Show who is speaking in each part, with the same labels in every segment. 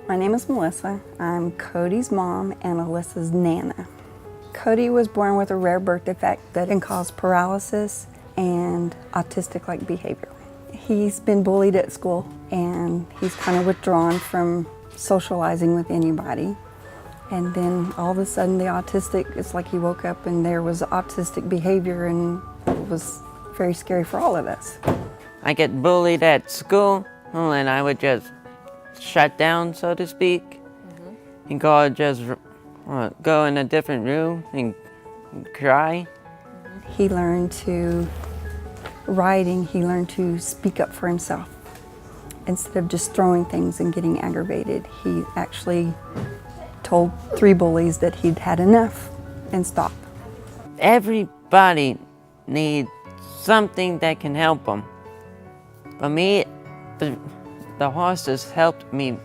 Speaker 1: My name is Melissa. I'm Cody's mom and Alyssa's nana. Cody was born with a rare birth defect that can cause paralysis and autistic-like behavior. He's been bullied at school and he's kind of withdrawn from socializing with anybody. And then all of a sudden it's like he woke up and there was autistic behavior, and it was very scary for all of us.
Speaker 2: I get bullied at school and I would just shut down, so to speak, and go in a different room and cry.
Speaker 1: He learned to, writing, he learned to speak up for himself. Instead of just throwing things and getting aggravated, he actually told 3 bullies that he'd had enough and stopped.
Speaker 2: Everybody needs something that can help them. For me, the horses helped me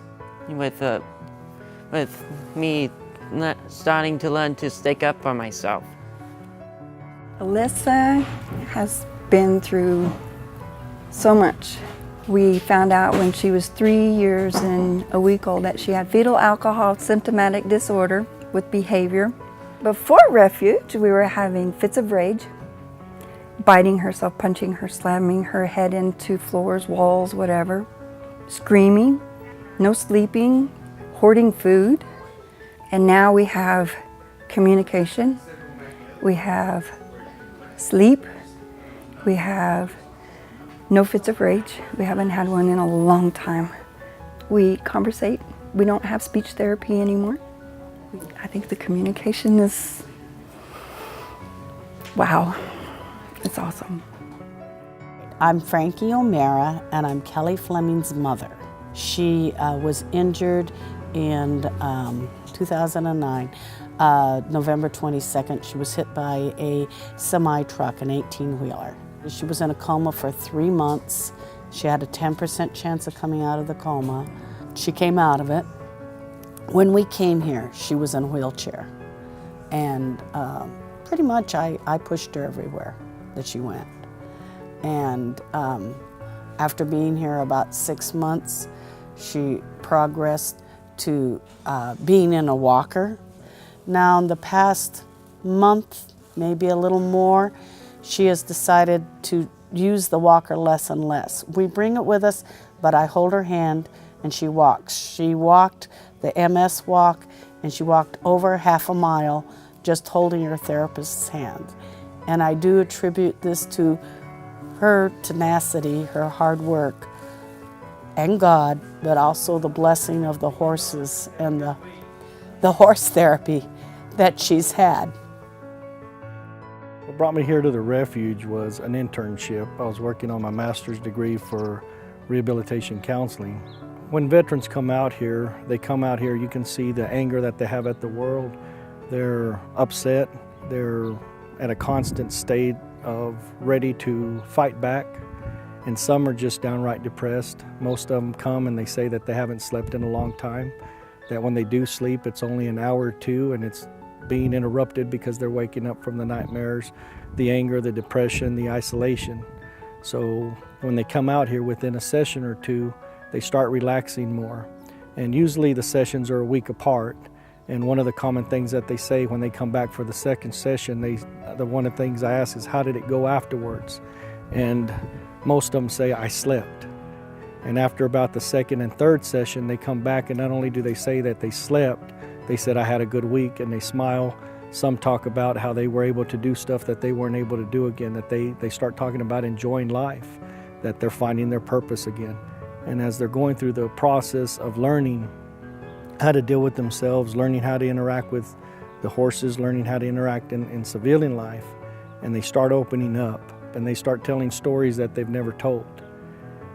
Speaker 2: with me starting to learn to stick up for myself.
Speaker 1: Alyssa has been through so much. We found out when she was 3 years and a week old that she had fetal alcohol symptomatic disorder with behavior. Before Refuge, we were having fits of rage, biting herself, punching her, slamming her head into floors, walls, whatever, screaming, no sleeping, hoarding food. And now we have communication, we have sleep, we have no fits of rage. We haven't had one in a long time. We conversate. We don't have speech therapy anymore. I think the communication is, wow, it's awesome.
Speaker 3: I'm Frankie O'Mara, and I'm Kelly Fleming's mother. She was injured in 2009, November 22nd. She was hit by a semi-truck, an 18-wheeler. She was in a coma for 3 months. She had a 10% chance of coming out of the coma. She came out of it. When we came here, she was in a wheelchair. And pretty much I pushed her everywhere that she went. And after being here about 6 months, she progressed to being in a walker. Now in the past month, maybe a little more, she has decided to use the walker less and less. We bring it with us, but I hold her hand and she walks. She walked the MS walk, and she walked over half a mile just holding her therapist's hand. And I do attribute this to her tenacity, her hard work, and God, but also the blessing of the horses and the horse therapy that she's had.
Speaker 4: What brought me here to the Refuge was an internship. I was working on my master's degree for rehabilitation counseling. When veterans come out here, you can see the anger that they have at the world. They're upset. They're at a constant state of ready to fight back. And some are just downright depressed. Most of them come and they say that they haven't slept in a long time, that when they do sleep, it's only an hour or 2, and it's being interrupted because they're waking up from the nightmares, the anger, the depression, the isolation. So when they come out here within a session or 2, they start relaxing more. And usually the sessions are a week apart. And one of the common things that they say when they come back for the second session, one of the things I ask is, how did it go afterwards? And most of them say, I slept. And after about the second and third session, they come back, and not only do they say that they slept, they said, I had a good week, and they smile. Some talk about how they were able to do stuff that they weren't able to do again, that they start talking about enjoying life, that they're finding their purpose again. And as they're going through the process of learning how to deal with themselves, learning how to interact with the horses, learning how to interact in civilian life, and they start opening up, and they start telling stories that they've never told.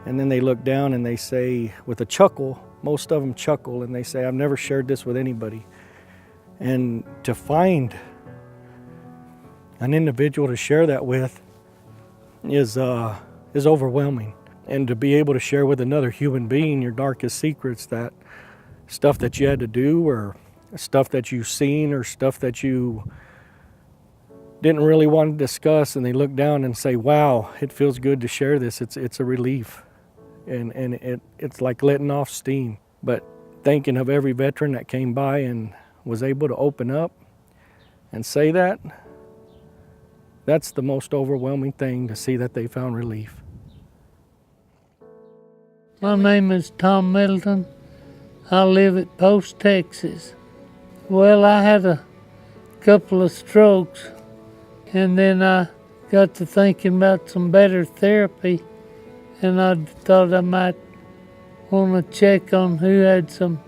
Speaker 4: And then they look down and they say, with a chuckle, most of them chuckle, and they say, I've never shared this with anybody. And to find an individual to share that with is overwhelming. And to be able to share with another human being your darkest secrets, that stuff that you had to do, or stuff that you've seen, or stuff that you didn't really want to discuss, and they look down and say, wow, it feels good to share this. It's a relief. And it's like letting off steam. But thinking of every veteran that came by and was able to open up and say that. That's the most overwhelming thing, to see that they found relief.
Speaker 5: My name is Tom Middleton. I live at Post, Texas. Well, I had a couple of strokes, and then I got to thinking about some better therapy, and I thought I might want to check on who had some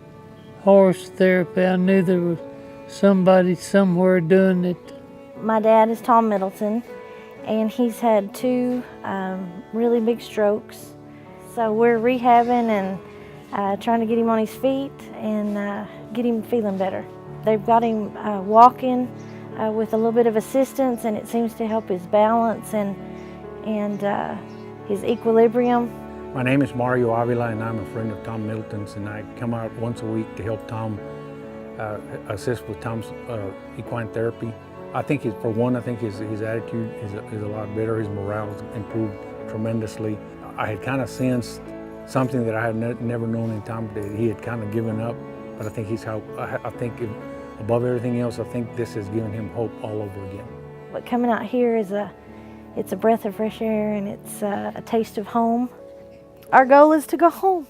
Speaker 5: horse therapy. I knew there was somebody somewhere doing it.
Speaker 6: My dad is Tom Middleton, and he's had two really big strokes. So we're rehabbing and trying to get him on his feet and get him feeling better. They've got him walking with a little bit of assistance, and it seems to help his balance and his equilibrium.
Speaker 7: My name is Mario Avila, and I'm a friend of Tom Middleton's, and I come out once a week to help Tom, assist with Tom's equine therapy. I think, for one, I think his attitude is a lot better. His morale has improved tremendously. I had kind of sensed something that I had never known in Tom, that he had kind of given up, but I think I think above everything else, I think this has given him hope all over again.
Speaker 6: But coming out here is it's a breath of fresh air, and it's a taste of home. Our goal is to go home.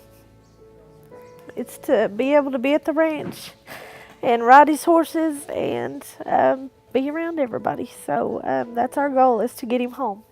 Speaker 6: It's to be able to be at the ranch and ride his horses and be around everybody. So that's our goal, is to get him home.